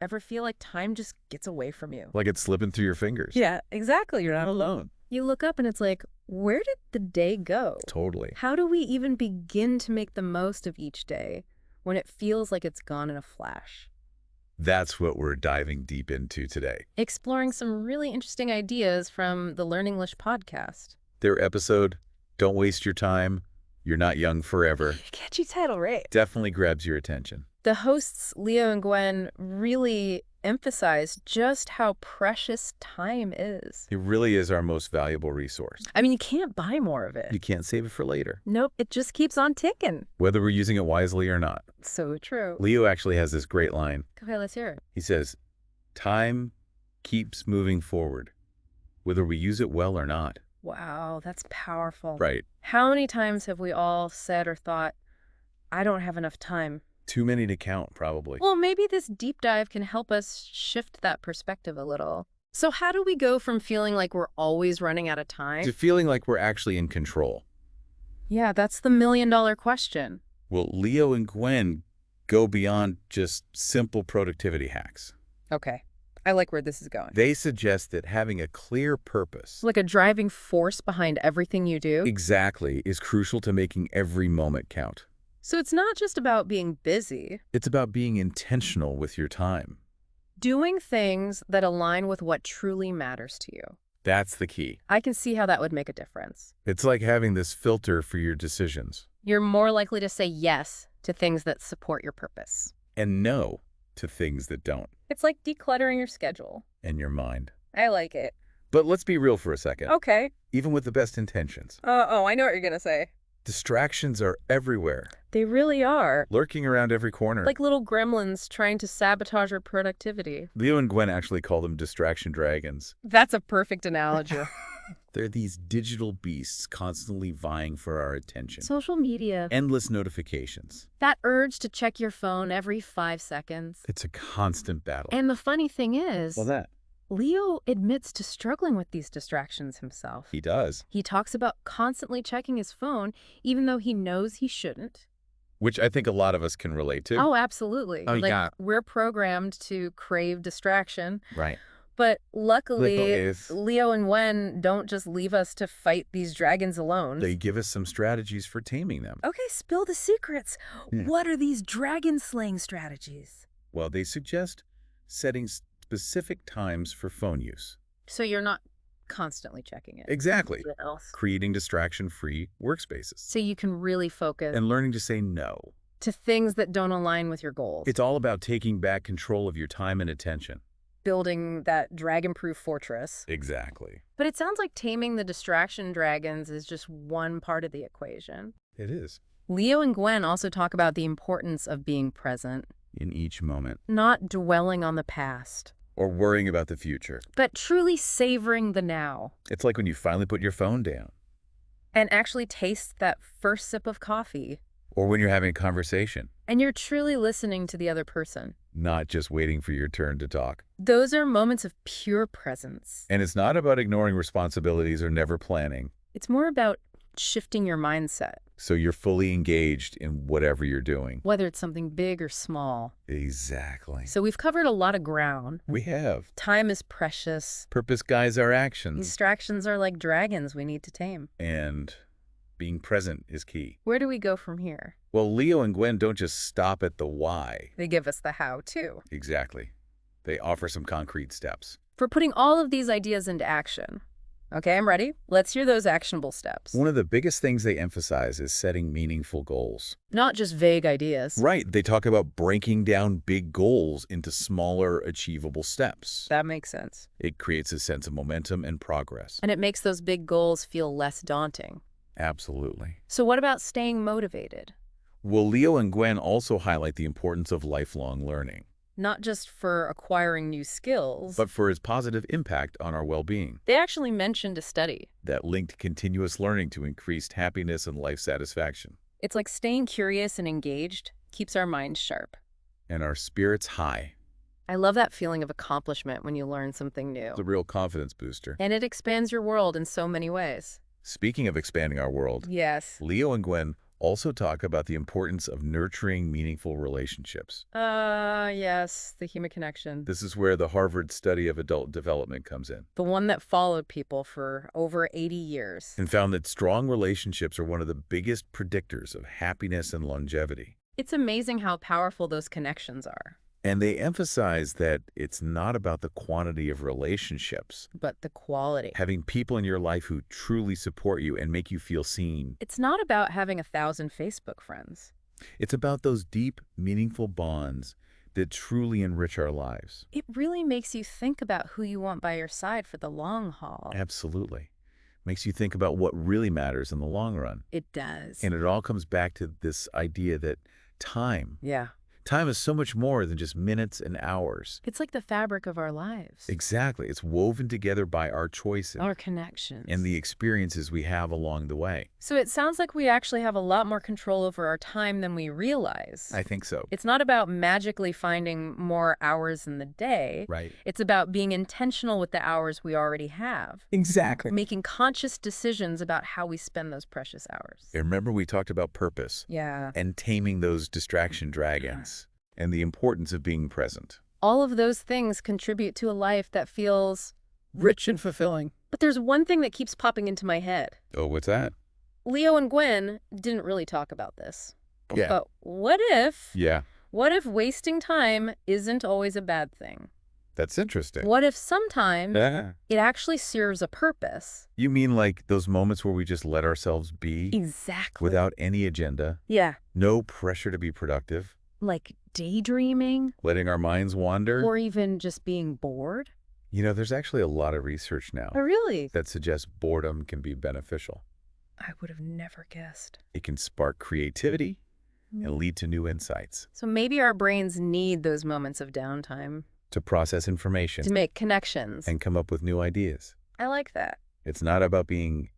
Ever feel like time just gets away from you? Like it's slipping through your fingers. Yeah, exactly. You're not alone. You look up and it's like, where did the day go? Totally. How do we even begin to make the most of each day when it feels like it's gone in a flash? That's what we're diving deep into today. Exploring some really interesting ideas from the Learn English podcast. Their episode, Don't Waste Your Time, You're Not Young Forever, Catchy title, right? definitely grabs your attention. The hosts, Leo and Gwen, really emphasize just how precious time is. It really is our most valuable resource. I mean, you can't buy more of it. You can't save it for later, Nope, it just keeps on ticking. whether we're using it wisely or not. So true. Leo actually has this great line. Okay, let's hear it. He says, time keeps moving forward, whether we use it well or not. Wow, that's powerful. Right. How many times have we all said or thought, I don't have enough time? Too many to count, probably. Well, maybe this deep dive can help us shift that perspective a little. So how do we go from feeling like we're always running out of time? To feeling like we're actually in control. Yeah, that's the million-dollar question. Well, Leo and Gwen go beyond just simple productivity hacks. Okay, I like where this is going. They suggest that having a clear purpose Like a driving force behind everything you do. exactly is crucial to making every moment count. So it's not just about being busy. It's about being intentional with your time. Doing things that align with what truly matters to you. That's the key. I can see how that would make a difference. It's like having this filter for your decisions You're more likely to say yes to things that support your purpose. and no to things that don't, It's like decluttering your schedule. in your mind. I like it. But let's be real for a second. Okay. Even with the best intentions, Oh, I know what you're going to say. distractions are everywhere, They really are. lurking around every corner. Like little gremlins trying to sabotage our productivity. Leo and Gwen actually call them distraction dragons. That's a perfect analogy. They're these digital beasts constantly vying for our attention. Social media. Endless notifications. That urge to check your phone every 5 seconds. It's a constant battle. And the funny thing is, Well, that. Leo admits to struggling with these distractions himself. He does. He talks about constantly checking his phone, even though he knows he shouldn't. Which I think a lot of us can relate to. Oh, absolutely. Oh, yeah. We're programmed to crave distraction. Right. But luckily, Yes. Leo and Gwen don't just leave us to fight these dragons alone. They give us some strategies for taming them. Okay, spill the secrets. Yeah. What are these dragon slaying strategies? Well, they suggest setting specific times for phone use. So you're not constantly checking it. Exactly. What else? Creating distraction-free workspaces. So you can really focus And learning to say no. to things that don't align with your goals. It's all about taking back control of your time and attention. Building that dragon-proof fortress. Exactly. But it sounds like taming the distraction dragons is just one part of the equation. It is. Leo and Gwen also talk about the importance of being present, In each moment. not dwelling on the past, Or worrying about the future. but truly savoring the now. It's like when you finally put your phone down. And actually taste that first sip of coffee. Or when you're having a conversation. And you're truly listening to the other person. Not just waiting for your turn to talk. Those are moments of pure presence. And it's not about ignoring responsibilities or never planning. It's more about shifting your mindset, So you're fully engaged in whatever you're doing. whether it's something big or small. Exactly. So we've covered a lot of ground. We have. Time is precious. Purpose guides our actions. Distractions are like dragons we need to tame. And being present is key. Where do we go from here? Well, Leo and Gwen don't just stop at the why. They give us the how, too. Exactly. They offer some concrete steps. For putting all of these ideas into action. Okay, I'm ready. Let's hear those actionable steps. One of the biggest things they emphasize is setting meaningful goals. Not just vague ideas. Right. They talk about breaking down big goals into smaller, achievable steps. That makes sense. It creates a sense of momentum and progress. And it makes those big goals feel less daunting. Absolutely. So what about staying motivated? Well, Leo and Gwen also highlight the importance of lifelong learning, Not just for acquiring new skills, but for its positive impact on our well-being. they actually mentioned a study. That linked continuous learning to increased happiness and life satisfaction, It's like staying curious and engaged keeps our minds sharp. and our spirits high. I love that feeling of accomplishment when you learn something new. It's a real confidence booster. And it expands your world in so many ways. Speaking of expanding our world, Yes. Leo and Gwen also talk about the importance of nurturing meaningful relationships. Yes, the human connection. This is where the Harvard study of adult development comes in The one that followed people for over 80 years. and found that strong relationships are one of the biggest predictors of happiness and longevity. It's amazing how powerful those connections are. And they emphasize that it's not about the quantity of relationships. But the quality. Having people in your life who truly support you and make you feel seen. It's not about having 1,000 Facebook friends. It's about those deep, meaningful bonds that truly enrich our lives. It really makes you think about who you want by your side for the long haul. Absolutely. Makes you think about what really matters in the long run. It does. And it all comes back to this idea that time is so much more than just minutes and hours. It's like the fabric of our lives. Exactly. It's woven together by our choices Our connections. and the experiences we have along the way. So it sounds like we actually have a lot more control over our time than we realize. I think so. It's not about magically finding more hours in the day. Right. It's about being intentional with the hours we already have. Exactly. Making conscious decisions about how we spend those precious hours. Remember we talked about purpose Yeah. and taming those distraction dragons and the importance of being present. All of those things contribute to a life that feels Rich and fulfilling. But there's one thing that keeps popping into my head. Oh, what's that? Leo and Gwen didn't really talk about this. Yeah. But what if Yeah. wasting time isn't always a bad thing? That's interesting. What if sometimes Yeah. it actually serves a purpose? You mean like those moments where we just let ourselves be Exactly. without any agenda, Yeah. no pressure to be productive, Like daydreaming letting our minds wander? or even just being bored? You know, there's actually a lot of research now Oh, really? that suggests boredom can be beneficial. I would have never guessed. It can spark creativity and lead to new insights, So maybe our brains need those moments of downtime to process information to make connections. and come up with new ideas. I like that. It's not about being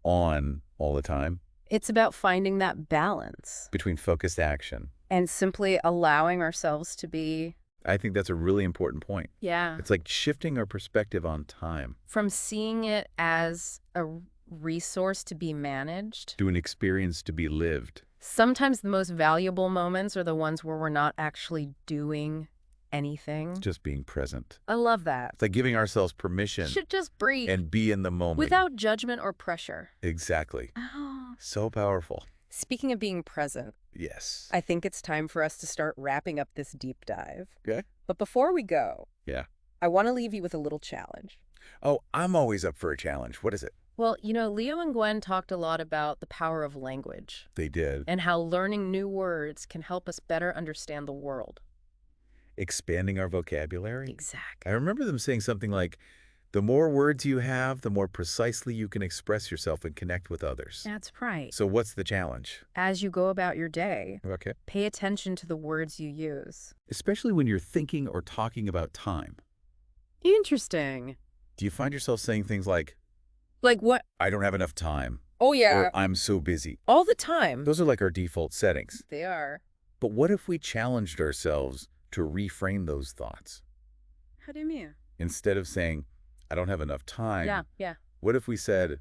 on all the time, It's about finding that balance between focused action. and simply allowing ourselves to be, I think that's a really important point. yeah, It's like shifting our perspective on time from seeing it as a resource to be managed. to an experience to be lived. Sometimes the most valuable moments are the ones where we're not actually doing anything. Just being present. I love that. It's like giving ourselves permission Should just breathe and be in the moment. without judgment or pressure. Exactly. Oh. So powerful. Speaking of being present, Yes. I think it's time for us to start wrapping up this deep dive. Okay. But before we go, Yeah. I want to leave you with a little challenge. Oh, I'm always up for a challenge. What is it? Well, Leo and Gwen talked a lot about the power of language They did. and how learning new words can help us better understand the world. Expanding our vocabulary. Exactly. I remember them saying something like, the more words you have, the more precisely you can express yourself and connect with others. That's right. So what's the challenge? As you go about your day, Okay. pay attention to the words you use. Especially when you're thinking or talking about time. Interesting. Do you find yourself saying things like, Like what? I don't have enough time, Oh, yeah. or I'm so busy? All the time. Those are like our default settings. They are. But what if we challenged ourselves to reframe those thoughts? How do you mean? Instead of saying, I don't have enough time, Yeah. what if we said,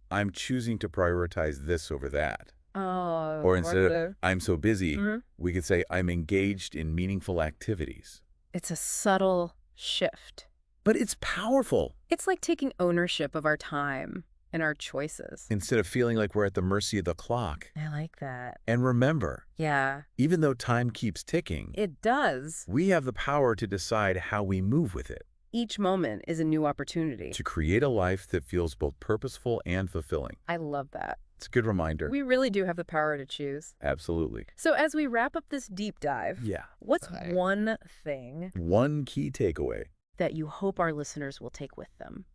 I'm choosing to prioritize this over that? Oh. Or instead of, I'm so busy, Mhm. we could say, I'm engaged in meaningful activities. It's a subtle shift. But it's powerful. It's like taking ownership of our time and our choices. Instead of feeling like we're at the mercy of the clock. I like that. And remember, Yeah, even though time keeps ticking, it does. we have the power to decide how we move with it, Each moment is a new opportunity. to create a life that feels both purposeful and fulfilling. I love that. It's a good reminder. We really do have the power to choose. Absolutely. So as we wrap up this deep dive, Yeah. what's one thing One key takeaway. that you hope our listeners will take with them?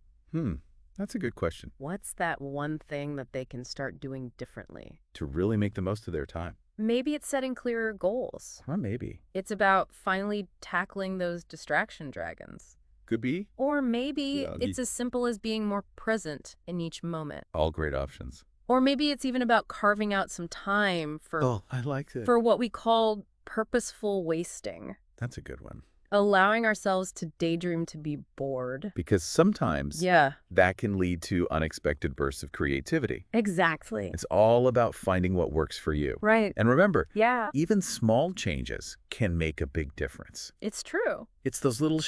That's a good question. What's that one thing that they can start doing differently? To really make the most of their time. Maybe it's setting clearer goals. Well, maybe. It's about finally tackling those distraction dragons. Could be. Or maybe Yeah, it's as simple as being more present in each moment. All great options. Or maybe it's even about carving out some time for Oh, I like it. for what we call purposeful wasting. That's a good one. Allowing ourselves to daydream to be bored. Because sometimes Yeah, that can lead to unexpected bursts of creativity. exactly. It's all about finding what works for you. Right. And remember, Yeah, even small changes can make a big difference. it's true. It's those little